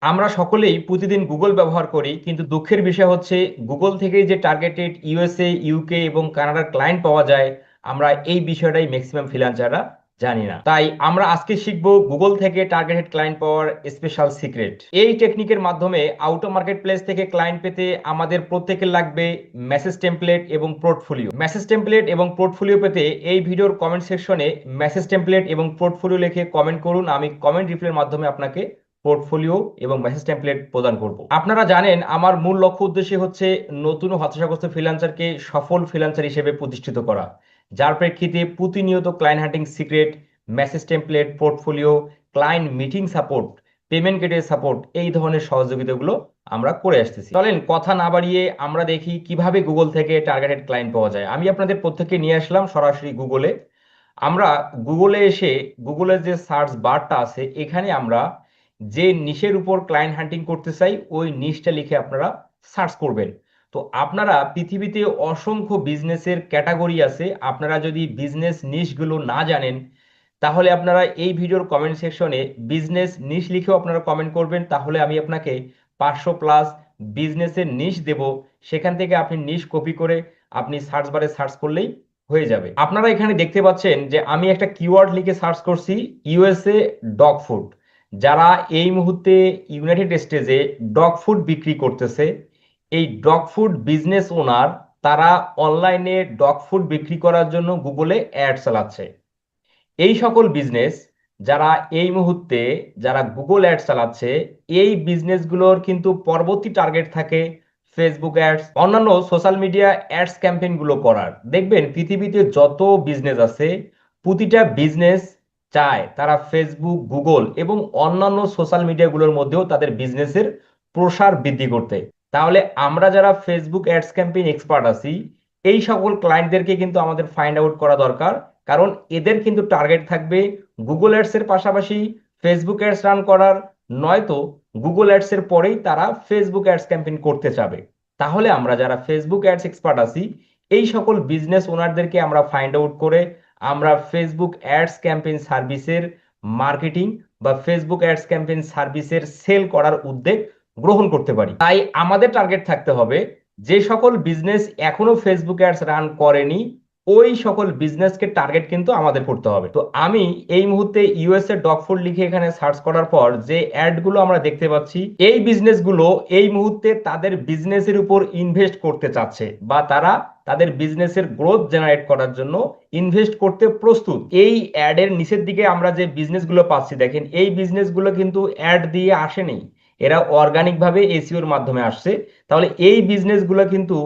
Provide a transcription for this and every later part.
আমরা সকলেই প্রতিদিন গুগল ব্যবহার করি, কিন্তু দুঃখের বিষয় হচ্ছে গুগল থেকেই যে টার্গেটেড ইউএসএ, ইউকে এবং কানাডার ক্লায়েন্ট পাওয়া যায়, আমরা এই বিষয়টাই ম্যাক্সিমাম ফ্রিল্যান্সাররা জানি না। তাই আমরা আজকে শিখবো গুগল থেকে টার্গেটেড ক্লায়েন্ট পাওয়ার স্পেশাল সিক্রেট। এই টেকনিকের মাধ্যমে আউটো মার্কেট প্লেস থেকে ক্লায়েন্ট পেতে আমাদের প্রত্যেকের লাগবে মেসেজ টেমপ্লেট এবং পোর্টফোলিও। মেসেজ টেমপ্লেট এবং পোর্টফোলিও পেতে এই ভিডিওর কমেন্ট সেকশনে মেসেজ টেমপ্লেট এবং পোর্টফোলিও লিখে কমেন্ট করুন। আমি কমেন্ট রিপ্লাইয়ের মাধ্যমে আপনাকে পোর্টফোলিও এবং মেসেজ টেমপ্লেট প্রদান করব। আপনারা জানেন আমার মূল লক্ষ্য উদ্দেশ্য হচ্ছে নতুন ও হতাশাগ্রস্ত ফ্রিল্যান্সারকে সফল ফ্রিল্যান্সার হিসেবে প্রতিষ্ঠিত করা, যার প্রেক্ষিতে প্রতিনিয়ত ক্লায়েন্ট হান্টিং secret, message template, portfolio, client meeting support, payment gateway support, এই ধরনের সহযোগিতাগুলো আমরা করে আসতেছি। চলেন কথা না বাড়িয়ে আমরা দেখি কিভাবে গুগল থেকে টার্গেটেড ক্লায়েন্ট পাওয়া যায়। আমি আপনাদের প্রত্যেককে নিয়ে আসলাম সরাসরি গুগলে। আমরা গুগলে এসে গুগলের যে সার্চ বারটা আছে এখানে আমরা যে নিশের উপর ক্লায়েন্ট হান্টিং করতে চাই ওই নিশটা লিখে আপনারা সার্চ করবেন। তো আপনারা পৃথিবীতে অসংখ্য বিজনেসের ক্যাটাগরি আছে, আপনারা যদি বিজনেস নিশগুলো না জানেন তাহলে আপনারা এই ভিডিওর কমেন্ট সেকশনে বিজনেস নিশ লিখেও আপনারা কমেন্ট করবেন, তাহলে আমি আপনাকে 500+ বিজনেসের নিশ দেব। সেখান থেকে আপনি নিশ কপি করে আপনি সার্চ বারে সার্চ করলেই হয়ে যাবে। আপনারা এখানে দেখতে পাচ্ছেন যে আমি একটা কিওয়ার্ড লিখে সার্চ করছি, ইউএসএ ডগ ফুড। যারা এই মুহূর্তে ইউনাইটেড স্টেটে ডগ ফুড বিক্রি করতেছে, এই ডগ ফুড বিজনেস ওনার, তারা অনলাইনে ডগ ফুড বিক্রি করার জন্য গুগলে অ্যাড চালাচ্ছে। এই সকল বিজনেস যারা এই মুহূর্তে যারা গুগল অ্যাড চালাচ্ছে, এই বিজনেসগুলোর কিন্তু পরবর্তী টার্গেট থাকে ফেসবুক অ্যাডস, অন্যান্য সোশ্যাল মিডিয়া অ্যাডস ক্যাম্পেইনগুলো করার। দেখবেন পৃথিবীতে যত বিজনেস আছে প্রতিটা বিজনেস চায় তারা ফেসবুক, গুগল এবং অন্যান্য সোশ্যাল মিডিয়াগুলোর মধ্যেও তাদের বিজনেসের প্রসার বৃদ্ধি করতে। তাহলে আমরা যারা ফেসবুক অ্যাডস ক্যাম্পেইন এক্সপার্ট আছি, এই সকল ক্লায়েন্টদেরকে কিন্তু আমাদের ফাইন্ড আউট করা দরকার, কারণ এদের কিন্তু টার্গেট থাকবে গুগল অ্যাডস এর পাশাপাশি ফেসবুক অ্যাডস রান করার, নয়তো গুগল অ্যাডস এর পরেই তারা ফেসবুক অ্যাডস ক্যাম্পেইন করতে চাবে। তাহলে আমরা যারা ফেসবুক অ্যাডস এক্সপার্ট আছি, এই সকল বিজনেস ওনারদেরকে আমরা ফাইন্ড আউট করে আমরা ফেসবুক অ্যাডস ক্যাম্পেইন সার্ভিসের মার্কেটিং বা ফেসবুক অ্যাডস ক্যাম্পেইন সার্ভিসের সেল করার উদ্যোগ গ্রহণ করতে পারি। তাই আমাদের টার্গেট থাকতে হবে যে সকল বিজনেস এখনো ফেসবুক অ্যাডস রান করেনি ওই সকল বিজনেসকে টার্গেট কিন্তু আমাদের করতে হবে। তো আমি এই মুহূর্তে ইউএসএ ডগ ফুড লিখে এখানে সার্চ করার পর যে অ্যাডগুলো আমরা দেখতে পাচ্ছি, এই বিজনেসগুলো এই মুহূর্তে তাদের বিজনেসের উপর ইনভেস্ট করতে চাচ্ছে বা তারা তাদের বিজনেসের গ্রোথ জেনারেট করার জন্য ইনভেস্ট করতে প্রস্তুত। এই অ্যাডের নিচের দিকে আমরা যে বিজনেসগুলো পাচ্ছি, দেখেন এই বিজনেসগুলো কিন্তু অ্যাড দিয়ে আসেনি, এরা অর্গানিক ভাবে এসইওর মাধ্যমে আসছে। তাহলে এই বিজনেসগুলো কিন্তু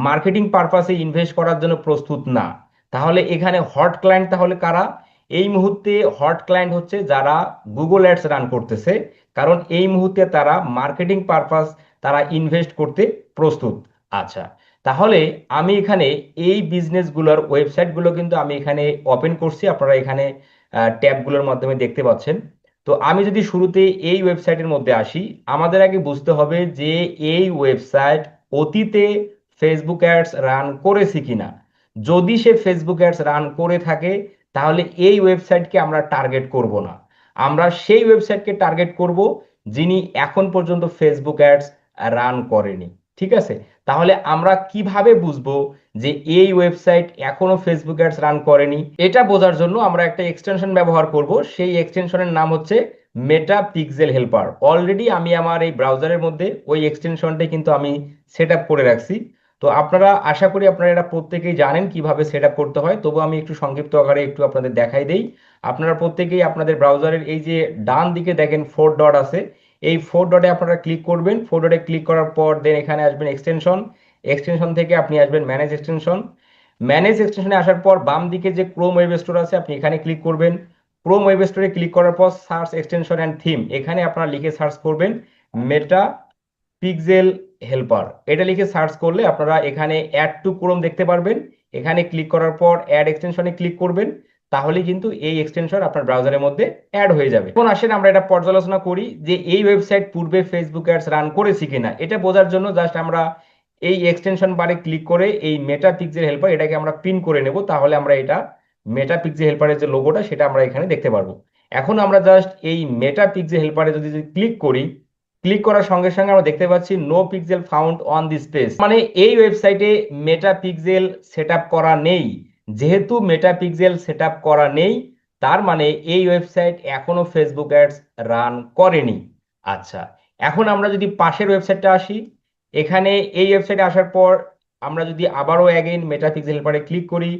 মার্কেটিং পারপাসে ইনভেস্ট করার জন্য প্রস্তুত না। তাহলে এখানে হট ক্লায়েন্ট তাহলে কারা? এই মুহূর্তে হট ক্লায়েন্ট হচ্ছে যারা গুগল অ্যাডস রান করতেছে, কারণ এই মুহূর্তে তারা মার্কেটিং পারপাস তারা ইনভেস্ট করতে প্রস্তুত। আচ্ছা, তাহলে আমি এখানে এই বিজনেসগুলোর ওয়েবসাইটগুলো কিন্তু আমি এখানে ওপেন করছি, আপনারা এখানে ট্যাবগুলোর মাধ্যমে দেখতে পাচ্ছেন। তো আমি যদি শুরুতে এই ওয়েবসাইটের মধ্যে আসি, আমাদের আগে বুঝতে হবে যে এই ওয়েবসাইট অতীতে ফেসবুক অ্যাডস রান করেছে কিনা। যদি সে ফেসবুক অ্যাডস রান করে থাকে তাহলে এই ওয়েবসাইটকে আমরা টার্গেট করব না, আমরা সেই ওয়েবসাইটকে টার্গেট করব যিনি এখন পর্যন্ত ফেসবুক অ্যাডস রান করেনি। ঠিক আছে, তাহলে আমরা কিভাবে বুঝবো যে এই ওয়েবসাইট এখনো ফেসবুক অ্যাডস রান করেনি? এটা বোঝার জন্য আমরা একটা এক্সটেনশন ব্যবহার করব, সেই এক্সটেনশনের নাম হচ্ছে মেটা পিক্সেল হেল্পার। অলরেডি আমি আমার এই ব্রাউজারের মধ্যে ওই এক্সটেনশনটাই কিন্তু আমি সেট আপ করে রাখছি। তো আপনারা আশা করি আপনারা এটা প্রত্যেকেই জানেন কিভাবে সেট আপ করতে হয়, তবু আমি একটু সংক্ষিপ্ত আকারে একটু আপনাদের দেখাই দেই। আপনারা প্রত্যেকেই আপনাদের ব্রাউজারের এই যে ডান দিকে দেখেন 4 ডট আছে, এই 4 ডটে আপনারা ক্লিক করবেন। 4 ডটে ক্লিক করার পর দেন এখানে আসবেন এক্সটেনশন, এক্সটেনশন থেকে আপনি আসবেন ম্যানেজ এক্সটেনশন। ম্যানেজ এক্সটেনশনে আসার পর বাম দিকে যে ক্রোম ওয়েব স্টোর আছে আপনি এখানে ক্লিক করবেন। ক্রোম ওয়েব স্টোরে ক্লিক করার পর সার্চ এক্সটেনশন অ্যান্ড থিম, এখানে আপনারা লিখে সার্চ করবেন মেটা পিক্সেল হেল্পার। এটা লিখে সার্চ করলে আপনারা এখানে অ্যাড টু ক্রোম দেখতে পারবেন। এখানে ক্লিক করার পর অ্যাড এক্সটেনশনে ক্লিক করবেন, তাহলে কিন্তু এই এক্সটেনশন আপনার ব্রাউজারের মধ্যে অ্যাড হয়ে যাবে। এখন আসেন আমরা এটা পর্যালোচনা করি যে এই ওয়েবসাইট পূর্বে ফেসবুক অ্যাডস রান করেছি কিনা। এটা বোঝার জন্য জাস্ট আমরা এই এক্সটেনশন বারে ক্লিক করে এই মেটা পিক্সেল হেল্পার এটাকে আমরা পিন করে নেব, তাহলে আমরা এটা মেটা পিক্সেল হেল্পারের যে লোগোটা সেটা আমরা এখানে দেখতে পারবো। এখন আমরা জাস্ট এই মেটা পিক্সেল হেল্পারে যদি ক্লিক করি ক্লিক করার সঙ্গে সঙ্গে আমরা দেখতে পাচ্ছি no pixel found on this page, মানে এই ওয়েবসাইটে মেটা পিক্সেল সেট আপ করা নেই। যেহেতু মেটা পিক্সেল সেট আপ করা নেই, তার মানে এই ওয়েবসাইট এখনো ফেসবুক অ্যাডস রান করেনি। আচ্ছা, এখন আমরা যদি পাশের ওয়েবসাইটটা আসি, এখানে এই ওয়েবসাইটে আসার পর আমরা যদি আবারও অ্যাগেইন মেটা পিক্সেল পরে ক্লিক করি,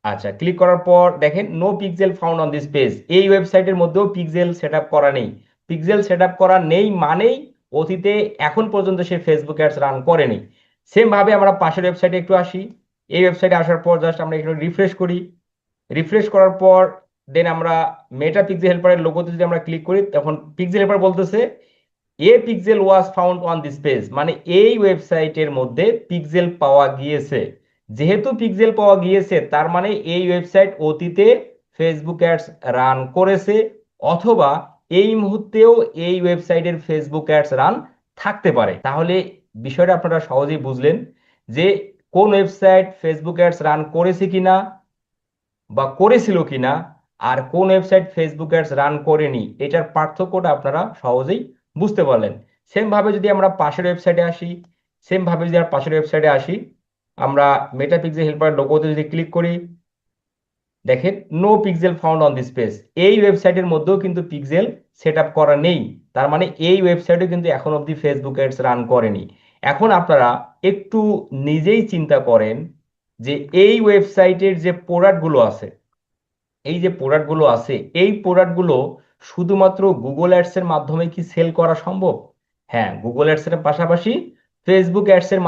আচ্ছা ক্লিক করার পর দেখেন no pixel found on this page, এই ওয়েবসাইটের মধ্যেও পিক্সেল সেট আপ করা নেই। পিক্সেল সেট আপ করা নেই মানেই অতীতে এখন পর্যন্ত সে ফেসবুক অ্যাডস রান করেনি। সেম ভাবে আমরা পাশের ওয়েবসাইটে একটু আসি, এই ওয়েবসাইটে আসার পর জাস্ট আমরা এখানে রিফ্রেশ করি, রিফ্রেশ করার পর দেন আমরা মেটা পিক্সেল হেল্পারের লোগোতে যদি আমরা ক্লিক করি, তখন পিক্সেল হেল্পার বলতেছে এ pixel was found on this page, মানে এই ওয়েবসাইটের মধ্যে পিক্সেল পাওয়া গিয়েছে। যেহেতু পিক্সেল পাওয়া গিয়েছে, তার মানে এই ওয়েবসাইট অতীতে ফেসবুক অ্যাডস রান করেছে, অথবা এই মুহূর্তেও এই ওয়েবসাইটের ফেসবুক অ্যাডস রান থাকতে পারে। তাহলে বিষয়টা আপনারা সহজেই বুঝলেন যে কোন ওয়েবসাইট ফেসবুক অ্যাডস রান করেছে কিনা বা করেছিল কিনা, আর কোন ওয়েবসাইট ফেসবুক অ্যাডস রান করেনি, এটার পার্থক্যটা আপনারা সহজেই বুঝতে পারলেন। সেম ভাবে যদি আমরা পাশের ওয়েবসাইটে আসি, সেম ভাবে যদি আমরা পাশের ওয়েবসাইটে আসি, আমরা মেটা পিক্সেল হেল্পার লোগোতে যদি ক্লিক করি, দেখেন no pixel found on this page, এই ওয়েবসাইটের মধ্যেও কিন্তু পিক্সেল সেট আপ করা নেই। তার মানে এই ওয়েবসাইটে কিন্তু এখন অবধি ফেসবুক অ্যাডস রান করেনি। এখন আপনারা একটু নিজেই চিন্তা করেন যে এই ওয়েবসাইটের যে প্রোডাক্টগুলো আছে, এই যে প্রোডাক্টগুলো আছে, এই প্রোডাক্টগুলো শুধুমাত্র গুগল অ্যাডস এর মাধ্যমে কি সেল করা সম্ভব? হ্যাঁ, গুগল অ্যাডস এর পাশাপাশি ফেসবুক অ্যাডস এর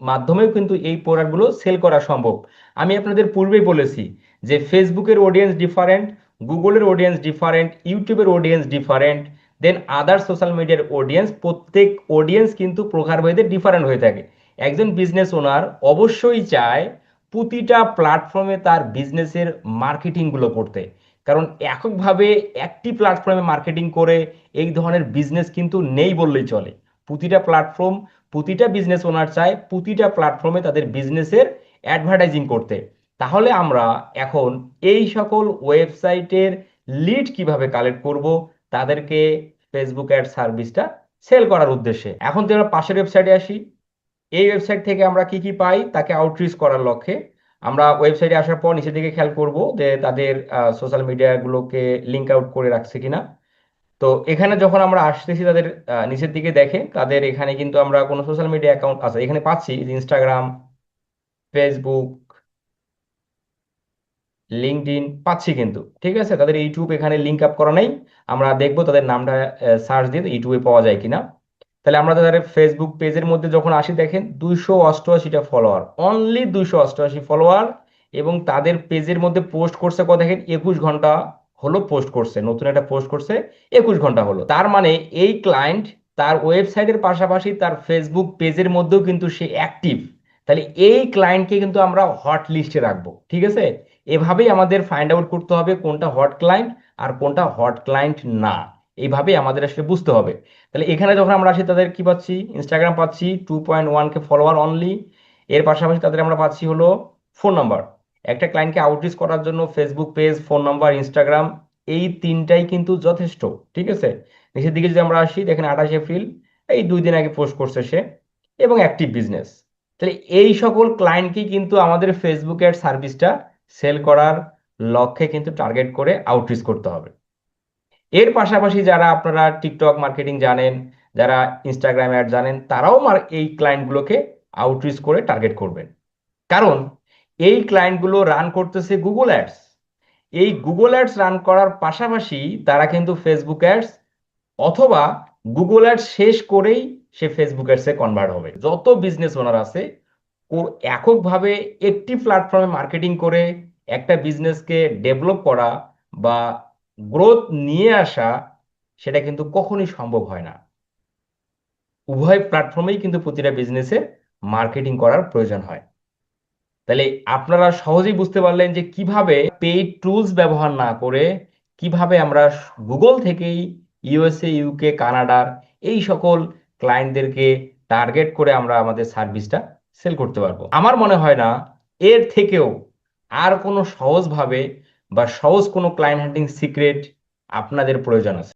মাধ্যমেও কিন্তু এই প্রোডাক্টগুলো সেল করা সম্ভব। আমি আপনাদের পূর্বেই বলেছি যে ফেসবুকের অডিয়েন্স ডিফারেন্ট, গুগলের অডিয়েন্স ডিফারেন্ট, ইউটিউবের অডিয়েন্স ডিফারেন্ট, দেন আদার সোশ্যাল মিডিয়ার অডিয়েন্স, প্রত্যেক অডিয়েন্স কিন্তু প্রকারভেদে ডিফারেন্ট হয়ে থাকে। একজন বিজনেস ওনার অবশ্যই চায় প্রতিটা প্ল্যাটফর্মে তার বিজনেসের মার্কেটিং গুলো করতে, কারণ এককভাবে একটি প্ল্যাটফর্মে মার্কেটিং করে এই ধরনের বিজনেস কিন্তু নেই বললেই চলে। প্রতিটা প্ল্যাটফর্ম, প্রতিটা বিজনেস ওনার চায় প্রতিটা প্ল্যাটফর্মে তাদের বিজনেসের অ্যাডভার্টাইজিং করতে। তাহলে আমরা এখন এই সকল ওয়েবসাইটের লিড কিভাবে কালেক্ট করব, তাদেরকে ফেসবুক অ্যাড সার্ভিসটা সেল করার উদ্দেশ্যে। এখন তো আমরা পাশের ওয়েবসাইটে আসি, এই ওয়েবসাইট থেকে আমরা কি কি পাই তাকে আউটরিচ করার লক্ষ্যে আমরা ওয়েবসাইটে আসার পর নিচের দিকে খেয়াল করব যে তাদের সোশ্যাল মিডিয়া গুলোকে লিঙ্ক আউট করে রাখছে কিনা। তো এখানে যখন আমরা আসতেছি তাদের নিচের দিকে দেখে তাদের এখানে কিন্তু আমরা কোনো সোশ্যাল মিডিয়া অ্যাকাউন্ট আছে এখানে পাচ্ছি, ইনস্টাগ্রাম, ফেসবুক, লিঙ্কডইন পাচ্ছি, কিন্তু ঠিক আছে তাদের ইউটিউব এখানে লিঙ্ক আপ করা নাই। আমরা দেখবো তাদের নামটা সার্চ দিয়ে ইউটিউবে পাওয়া যায় কিনা। তাহলে আমরা তাদের ফেসবুক পেজের মধ্যে যখন আসি, দেখেন 288টা ফলোয়ার, অনলি 288 ফলোয়ার, এবং তাদের পেজের মধ্যে পোস্ট করছে কত দেখেন 21 ঘন্টা হলো পোস্ট করছে, নতুন একটা পোস্ট করছে 21 ঘন্টা হলো। তার মানে এই ক্লায়েন্ট তার ওয়েবসাইটের পাশাপাশি তার ফেসবুক পেজের মধ্যেও কিন্তু সে অ্যাক্টিভ। তাহলে এই ক্লায়েন্টকে কিন্তু আমরা হট লিস্টে রাখবো, ঠিক আছে। এভাবেই আমাদের ফাইন্ড আউট করতে হবে কোনটা হট ক্লায়েন্ট আর কোনটা হট ক্লায়েন্ট না, এইভাবেই আমাদের আসলে বুঝতে হবে। তাহলে এখানে যখন আমরা আসি তাদের কি পাচ্ছি, ইনস্টাগ্রাম পাচ্ছি 2.1K ফলোয়ার অনলি, এর পাশাপাশি তাদের আমরা পাচ্ছি হলো ফোন নাম্বার। একটা ক্লায়েন্টকে আউটরিচ করার জন্য Facebook page, phone number, Instagram, এই তিনটাই কিন্তু যথেষ্ট, ঠিক আছে। নিচের দিকে যদি আমরা আসি দেখেন 28 এপ্রিল, এই 2 দিন আগে পোস্ট করছে সে, এবং অ্যাক্টিভ বিজনেস। তাহলে এই সকল ক্লায়েন্টকে কিন্তু আমাদের ফেসবুক এর সার্ভিসটা সেল করার লক্ষ্যে কিন্তু টার্গেট করে আউটরিচ করতে হবে। এর পাশাপাশি যারা আপনারা টিকটক মার্কেটিং জানেন, যারা ইনস্টাগ্রাম অ্যাড জানেন, তারাও এই ক্লায়েন্টগুলোকে আউটরিচ করে টার্গেট করবেন। কারণ এই ক্লায়েন্টগুলো রান করতেছে গুগল অ্যাডস, এই গুগল অ্যাডস রান করার পাশাপাশি তারা কিন্তু ফেসবুক অ্যাডস অথবা গুগল অ্যাডস শেষ করেই সে ফেসবুক অ্যাডসে কনভার্ট হবে। যত বিজনেস ওনার আছে এককভাবে একটি প্ল্যাটফর্মে মার্কেটিং করে একটা বিজনেসকে ডেভেলপ করা বা গ্রোথ নিয়ে আসা, সেটা কিন্তু কখনোই সম্ভব হয় না। উভয় প্ল্যাটফর্মেই কিন্তু প্রতিটা বিজনেসে মার্কেটিং করার প্রয়োজন হয়। তাহলে আপনারা সহজেই বুঝতে পারলেন যে কিভাবে পেইড টুলস ব্যবহার না করে কিভাবে আমরা গুগল থেকেই ইউএসএ, ইউকে, কানাডার এই সকল ক্লায়েন্টদেরকে টার্গেট করে আমরা আমাদের সার্ভিসটা সেল করতে পারবো। আমার মনে হয় না এর থেকেও আর কোনো সহজভাবে বা সহজ কোনো ক্লায়েন্ট হ্যান্ডলিং সিক্রেট আপনাদের প্রয়োজন আছে।